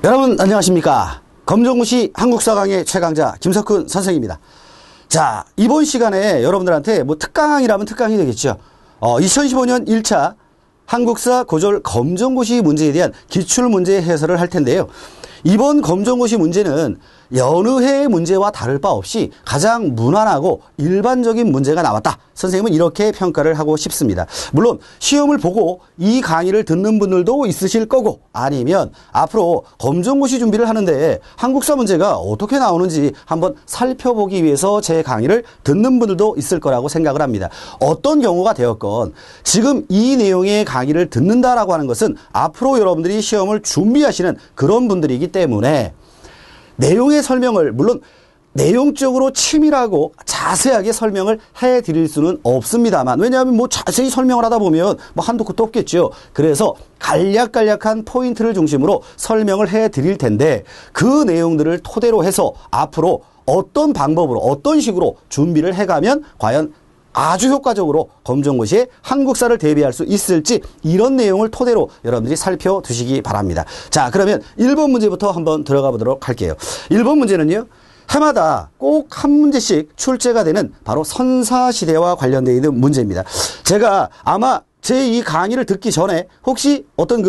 여러분 안녕하십니까. 검정고시 한국사 강의 최강자 김석훈 선생입니다. 자, 이번 시간에 여러분들한테 뭐 특강이라면 특강이 되겠죠. 2015년 1차 한국사 고졸 검정고시 문제에 대한 기출문제 해설을 할 텐데요. 이번 검정고시 문제는 여느 해의 문제와 다를 바 없이 가장 무난하고 일반적인 문제가 나왔다. 선생님은 이렇게 평가를 하고 싶습니다. 물론 시험을 보고 이 강의를 듣는 분들도 있으실 거고, 아니면 앞으로 검정고시 준비를 하는데 한국사 문제가 어떻게 나오는지 한번 살펴보기 위해서 제 강의를 듣는 분들도 있을 거라고 생각을 합니다. 어떤 경우가 되었건 지금 이 내용의 강의를 듣는다라고 하는 것은 앞으로 여러분들이 시험을 준비하시는 그런 분들이기 때문에 내용의 설명을, 물론 내용적으로 치밀하고 자세하게 설명을 해드릴 수는 없습니다만, 왜냐하면 뭐 자세히 설명을 하다 보면 뭐 한도 끝도 없겠죠. 그래서 간략간략한 포인트를 중심으로 설명을 해드릴 텐데, 그 내용들을 토대로 해서 앞으로 어떤 방법으로 어떤 식으로 준비를 해가면 과연 아주 효과적으로 검정고시에 한국사를 대비할 수 있을지, 이런 내용을 토대로 여러분들이 살펴두시기 바랍니다. 자, 그러면 1번 문제부터 한번 들어가 보도록 할게요. 1번 문제는요, 해마다 꼭 한 문제씩 출제가 되는 바로 선사시대와 관련되어 있는 문제입니다. 제가 아마 제 이 강의를 듣기 전에 혹시 어떤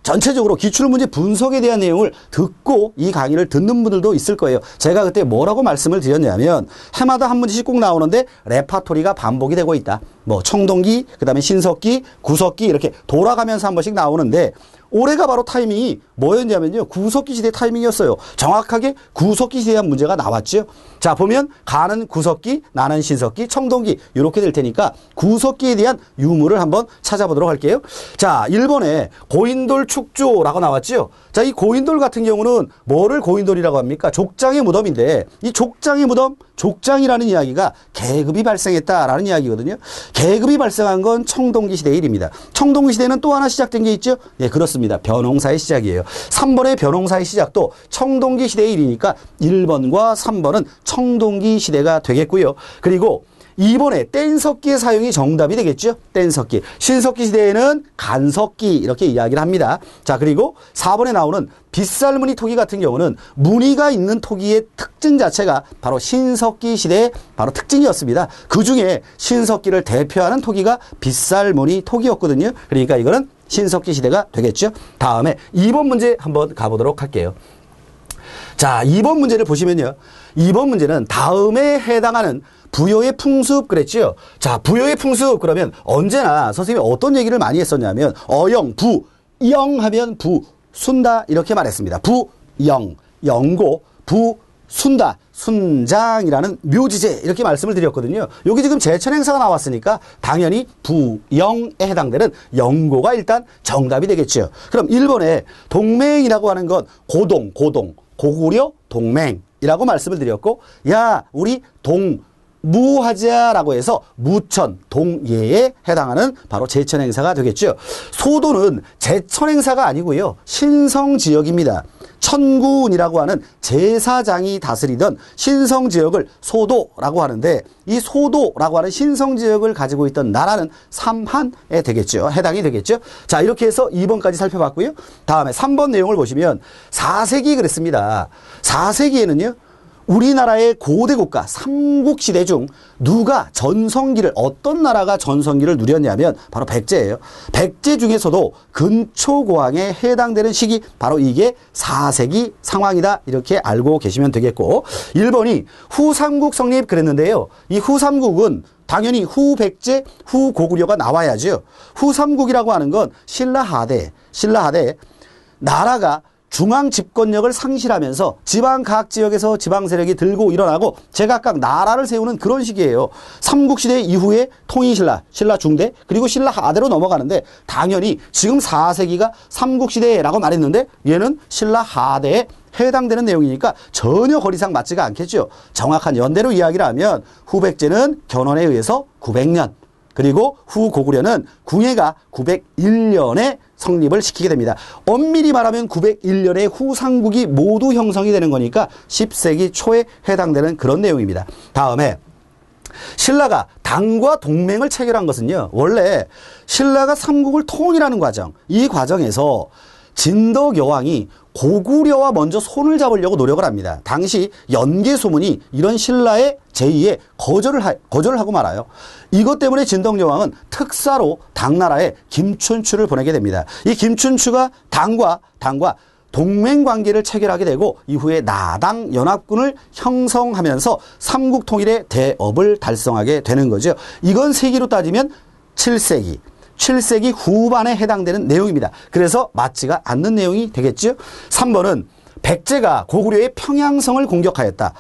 전체적으로 기출문제 분석에 대한 내용을 듣고 이 강의를 듣는 분들도 있을 거예요. 제가 그때 뭐라고 말씀을 드렸냐면, 해마다 한 문제씩 꼭 나오는데 레파토리가 반복이 되고 있다. 뭐 청동기, 그 다음에 신석기, 구석기 이렇게 돌아가면서 한 번씩 나오는데, 올해가 바로 타이밍이 뭐였냐면요, 구석기 시대 타이밍이었어요. 정확하게 구석기 시대에 대한 문제가 나왔죠. 자, 보면 가는 구석기, 나는 신석기, 청동기 이렇게 될 테니까 구석기에 대한 유무를 한번 찾아보도록 할게요. 자, 1번에 고인돌 축조라고 나왔죠. 자, 이 고인돌 같은 경우는 뭐를 고인돌이라고 합니까? 족장의 무덤인데, 이 족장의 무덤, 족장이라는 이야기가 계급이 발생했다라는 이야기거든요. 계급이 발생한 건 청동기 시대의 일입니다. 청동기 시대는 또 하나 시작된 게 있죠. 네, 그렇습니다. 벼농사의 시작이에요. 3번의 벼농사의 시작도 청동기 시대의 일이니까 1번과 3번은 청동기 시대가 되겠고요. 그리고 2번에 뗀석기의 사용이 정답이 되겠죠. 뗀석기. 신석기 시대에는 간석기 이렇게 이야기를 합니다. 자, 그리고 4번에 나오는 빗살무늬 토기 같은 경우는 무늬가 있는 토기의 특징 자체가 바로 신석기 시대의 바로 특징이었습니다. 그중에 신석기를 대표하는 토기가 빗살무늬 토기였거든요. 그러니까 이거는 신석기 시대가 되겠죠. 다음에 2번 문제 한번 가보도록 할게요. 자, 2번 문제를 보시면요, 2번 문제는 다음에 해당하는 부여의 풍습 그랬죠. 자, 부여의 풍습 그러면 언제나 선생님이 어떤 얘기를 많이 했었냐면, 어영, 부, 영 하면 부, 순다 이렇게 말했습니다. 부, 영, 영고, 부, 순다, 순장이라는 묘지제 이렇게 말씀을 드렸거든요. 여기 지금 제천행사가 나왔으니까 당연히 부, 영에 해당되는 영고가 일단 정답이 되겠죠. 그럼 1번에 동맹이라고 하는 건 고동, 고구려 동맹이라고 말씀을 드렸고, 야, 우리 무하자라고 해서 무천, 동예에 해당하는 바로 제천행사가 되겠죠. 소도는 제천행사가 아니고요, 신성지역입니다. 천군이라고 하는 제사장이 다스리던 신성지역을 소도라고 하는데, 이 소도라고 하는 신성지역을 가지고 있던 나라는 삼한에 되겠죠. 해당이 되겠죠. 자, 이렇게 해서 2번까지 살펴봤고요. 다음에 3번 내용을 보시면 4세기 그랬습니다. 4세기에는요, 우리나라의 고대 국가 삼국시대 중 누가 전성기를, 어떤 나라가 전성기를 누렸냐면 바로 백제예요. 백제 중에서도 근초고왕에 해당되는 시기, 바로 이게 4세기 상황이다 이렇게 알고 계시면 되겠고, 1번이 후삼국 성립 그랬는데요. 이 후삼국은 당연히 후백제, 후고구려가 나와야죠. 후삼국이라고 하는 건 신라하대 나라가 중앙 집권력을 상실하면서 지방 각 지역에서 지방 세력이 들고 일어나고 제각각 나라를 세우는 그런 시기예요. 삼국시대 이후에 통일신라, 신라 중대, 그리고 신라 하대로 넘어가는데, 당연히 지금 4세기가 삼국시대라고 말했는데 얘는 신라 하대에 해당되는 내용이니까 전혀 거리상 맞지가 않겠죠. 정확한 연대로 이야기를 하면 후백제는 견훤에 의해서 900년, 그리고 후고구려는 궁예가 901년에 성립을 시키게 됩니다. 엄밀히 말하면 901년에 후삼국이 모두 형성이 되는 거니까 10세기 초에 해당되는 그런 내용입니다. 다음에 신라가 당과 동맹을 체결한 것은요, 원래 신라가 삼국을 통일하는 과정, 이 과정에서 진덕 여왕이 고구려와 먼저 손을 잡으려고 노력을 합니다. 당시 연개소문이 이런 신라의 제의에 거절을 하고 말아요. 이것 때문에 진덕여왕은 특사로 당나라에 김춘추를 보내게 됩니다. 이 김춘추가 당과 동맹관계를 체결하게 되고 이후에 나당 연합군을 형성하면서 삼국 통일의 대업을 달성하게 되는 거죠. 이건 세기로 따지면 7세기 후반에 해당되는 내용입니다. 그래서 맞지가 않는 내용이 되겠죠. 3번은 백제가 고구려의 평양성을 공격하였다.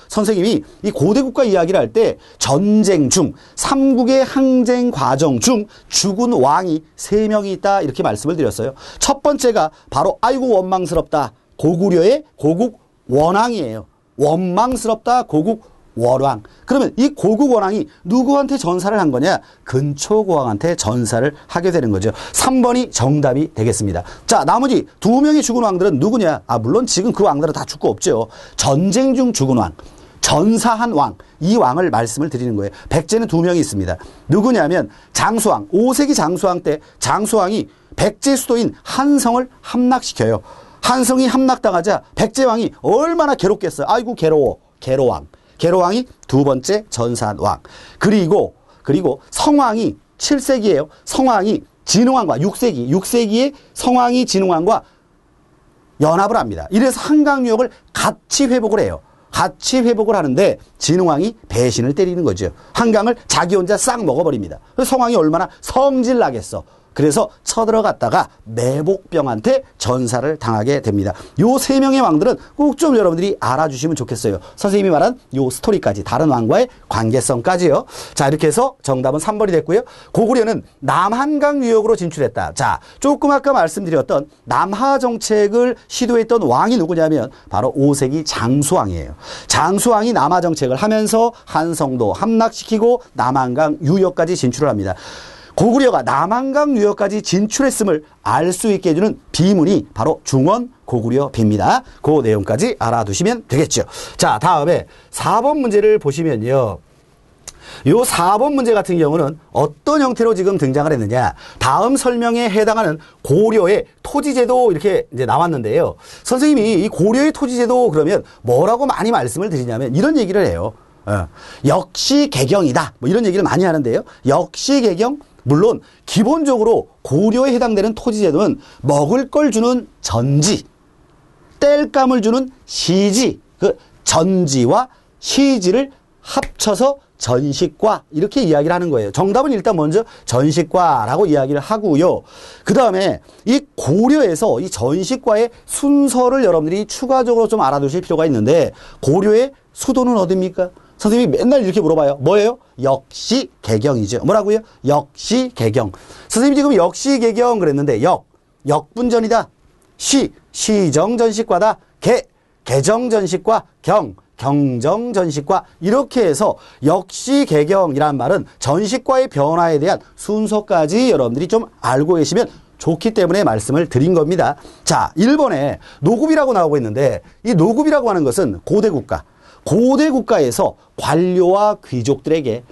선생님이 이 고대국가 이야기를 할 때 전쟁 중 삼국의 항쟁 과정 중 죽은 왕이 3명이 있다 이렇게 말씀을 드렸어요. 첫 번째가 바로 아이고 원망스럽다. 고구려의 고국 원왕이에요. 원망스럽다 고국 원왕. 그러면 이 고국 원왕이 누구한테 전사를 한 거냐? 근초고왕한테 전사를 하게 되는 거죠. 3번이 정답이 되겠습니다. 자, 나머지 2명의 죽은 왕들은 누구냐? 물론 지금 그 왕들은 다 죽고 없죠. 전쟁 중 죽은 왕, 전사한 왕, 이 왕을 말씀을 드리는 거예요. 백제는 2명이 있습니다. 누구냐면 장수왕, 5세기 장수왕 때 장수왕이 백제 수도인 한성을 함락시켜요. 한성이 함락당하자 백제왕이 얼마나 괴롭겠어요. 아이고 괴로워. 계로왕이 2번째 전사한 왕. 그리고 성왕이 7세기예요. 성왕이 진흥왕과 6세기에 성왕이 진흥왕과 연합을 합니다. 이래서 한강유역을 같이 회복을 해요. 같이 회복을 하는데 진흥왕이 배신을 때리는 거죠. 한강을 자기 혼자 싹 먹어버립니다. 성왕이 얼마나 성질나겠어. 그래서 쳐들어갔다가 내복병한테 전사를 당하게 됩니다. 요 3명의 왕들은 꼭 좀 여러분들이 알아주시면 좋겠어요. 선생님이 말한 요 스토리까지, 다른 왕과의 관계성까지요. 자, 이렇게 해서 정답은 3번이 됐고요. 고구려는 남한강 유역으로 진출했다. 자, 조금 아까 말씀드렸던 남하 정책을 시도했던 왕이 누구냐면 바로 5세기 장수왕이에요. 장수왕이 남하 정책을 하면서 한성도 함락시키고 남한강 유역까지 진출을 합니다. 고구려가 남한강 유역까지 진출했음을 알 수 있게 해주는 비문이 바로 중원 고구려 비입니다. 그 내용까지 알아두시면 되겠죠. 자, 다음에 4번 문제를 보시면요. 요 4번 문제 같은 경우는 어떤 형태로 지금 등장을 했느냐. 다음 설명에 해당하는 고려의 토지제도 이렇게 이제 나왔는데요. 선생님이 이 고려의 토지제도 그러면 뭐라고 많이 말씀을 드리냐면 이런 얘기를 해요. 역시 개경이다. 뭐 이런 얘기를 많이 하는데요. 역시 개경. 물론 기본적으로 고려에 해당되는 토지제도는 먹을 걸 주는 전지, 땔감을 주는 시지, 그 전지와 시지를 합쳐서 전식과 이렇게 이야기를 하는 거예요. 정답은 일단 먼저 전식과라고 이야기를 하고요. 그 다음에 이 고려에서 이 전식과의 순서를 여러분들이 추가적으로 좀 알아두실 필요가 있는데 고려의 수도는 어디입니까? 선생님이 맨날 이렇게 물어봐요. 뭐예요? 역시 개경이죠. 뭐라고요? 역시 개경. 선생님이 지금 역시 개경 그랬는데 역분전이다. 시정전식과다. 개정전식과 경정전식과 이렇게 해서 역시 개경이란 말은 전식과의 변화에 대한 순서까지 여러분들이 좀 알고 계시면 좋기 때문에 말씀을 드린 겁니다. 자, 1번에 노급이라고 나오고 있는데 이 노급이라고 하는 것은 고대국가에서 관료와 귀족들에게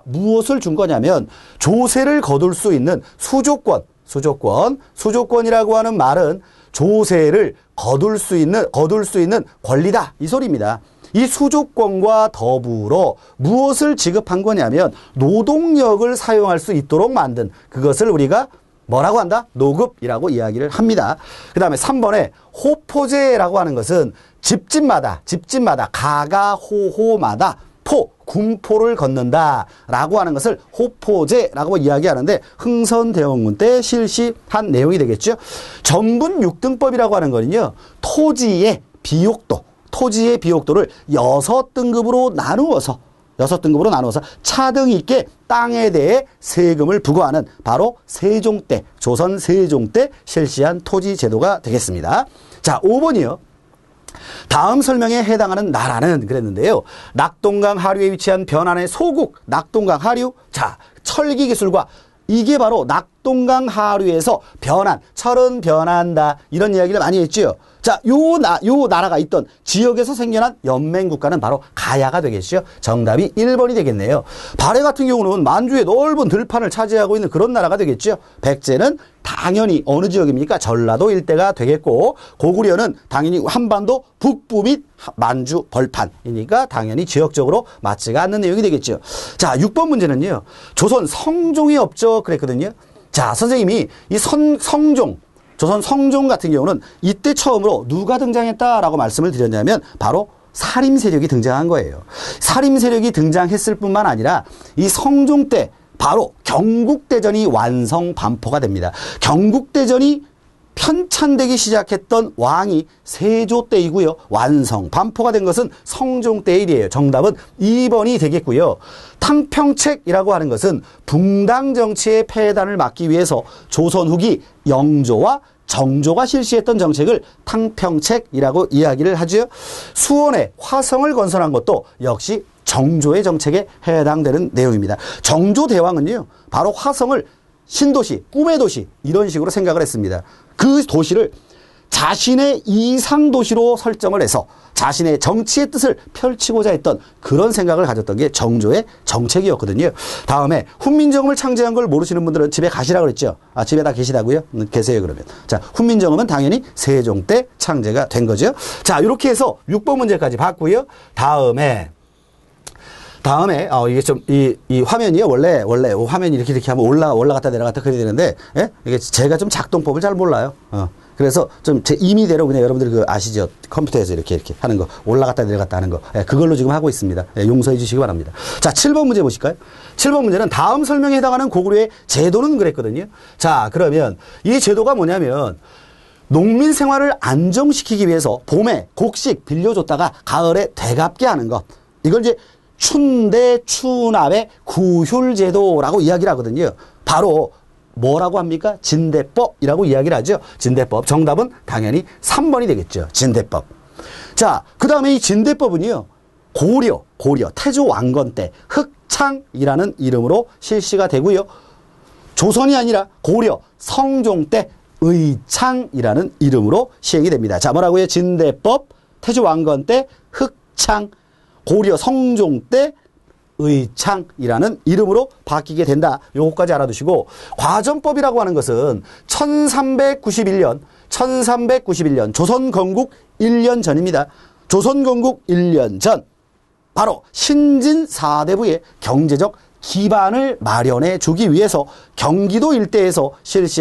무엇을 준 거냐면 조세를 거둘 수 있는 수조권이라고 하는 말은 조세를 거둘 수 있는 권리다 이 소리입니다. 이 수조권과 더불어 무엇을 지급한 거냐면 노동력을 사용할 수 있도록 만든 그것을 우리가 뭐라고 한다? 노급이라고 이야기를 합니다. 그 다음에 3번에 호포제라고 하는 것은 집집마다 가가호호마다 군포를 걷는다 라고 하는 것을 호포제라고 이야기하는데 흥선대원군 때 실시한 내용이 되겠죠. 정분 6등법이라고 하는 거는요. 토지의 비옥도를 6등급으로 나누어서 차등 있게 땅에 대해 세금을 부과하는 바로 조선 세종 때 실시한 토지 제도가 되겠습니다. 자, 5번이요. 다음 설명에 해당하는 나라는 그랬는데요. 낙동강 하류에 위치한 변환의 소국 낙동강 하류. 자, 철기 기술과 이게 바로 낙동강 하류에서 변한, 철은 변한다. 이런 이야기를 많이 했죠. 자, 요 나라가 있던 지역에서 생겨난 연맹국가는 바로 가야가 되겠죠. 정답이 1번이 되겠네요. 발해 같은 경우는 만주의 넓은 들판을 차지하고 있는 그런 나라가 되겠죠. 백제는 당연히 어느 지역입니까? 전라도 일대가 되겠고, 고구려는 당연히 한반도 북부 및 만주 벌판이니까 당연히 지역적으로 맞지가 않는 내용이 되겠죠. 자, 6번 문제는요. 조선 성종이 없죠. 그랬거든요. 자, 선생님이 이 성종, 조선 성종 같은 경우는 이때 처음으로 누가 등장했다라고 말씀을 드렸냐면 바로 사림 세력이 등장한 거예요. 사림 세력이 등장했을 뿐만 아니라 이 성종 때 바로 경국대전이 완성 반포가 됩니다. 경국대전이 편찬되기 시작했던 왕이 세조 때이고요. 완성 반포가 된 것은 성종 때 일이에요. 정답은 2번이 되겠고요. 탕평책이라고 하는 것은 붕당 정치의 폐단을 막기 위해서 조선 후기 영조와 정조가 실시했던 정책을 탕평책이라고 이야기를 하죠. 수원에 화성을 건설한 것도 역시 정조의 정책에 해당되는 내용입니다. 정조 대왕은요, 바로 화성을 신도시, 꿈의 도시 이런 식으로 생각을 했습니다. 그 도시를 자신의 이상도시로 설정을 해서 자신의 정치의 뜻을 펼치고자 했던 그런 생각을 가졌던 게 정조의 정책이었거든요. 다음에 훈민정음을 창제한 걸 모르시는 분들은 집에 가시라고 그랬죠. 아, 집에 다 계시다고요? 계세요, 그러면. 자, 훈민정음은 당연히 세종 때 창제가 된 거죠. 자, 이렇게 해서 6번 문제까지 봤고요. 다음에 이게 좀 이 화면이요. 원래 화면이 이렇게 하면 올라갔다 내려갔다 그래야 되는데, 예? 이게 제가 좀 작동법을 잘 몰라요. 그래서 좀 제 임의대로 그냥 여러분들 그 아시죠? 컴퓨터에서 이렇게 하는 거, 올라갔다 내려갔다 하는 거. 예, 그걸로 지금 하고 있습니다. 예, 용서해 주시기 바랍니다. 자, 7번 문제 보실까요? 7번 문제는 다음 설명에 해당하는 고구려의 제도는 그랬거든요. 자, 그러면 이 제도가 뭐냐면 농민 생활을 안정시키기 위해서 봄에 곡식 빌려줬다가 가을에 되갚게 하는 것. 이걸 이제 춘대 추납의 구휼제도라고 이야기를 하거든요. 바로 뭐라고 합니까? 진대법이라고 이야기를 하죠. 진대법. 정답은 당연히 3번이 되겠죠. 진대법. 자, 그 다음에 이 진대법은요. 고려 태조 왕건 때 흑창이라는 이름으로 실시가 되고요. 조선이 아니라 고려 성종 때 의창이라는 이름으로 시행이 됩니다. 자, 뭐라고요? 진대법, 태조 왕건 때 흑창, 고려 성종 때 의창이라는 이름으로 바뀌게 된다. 요거까지 알아두시고, 과전법이라고 하는 것은 1391년 조선 건국 1년 전입니다. 조선 건국 1년 전 바로 신진 사대부의 경제적 기반을 마련해 주기 위해서 경기도 일대에서 실시한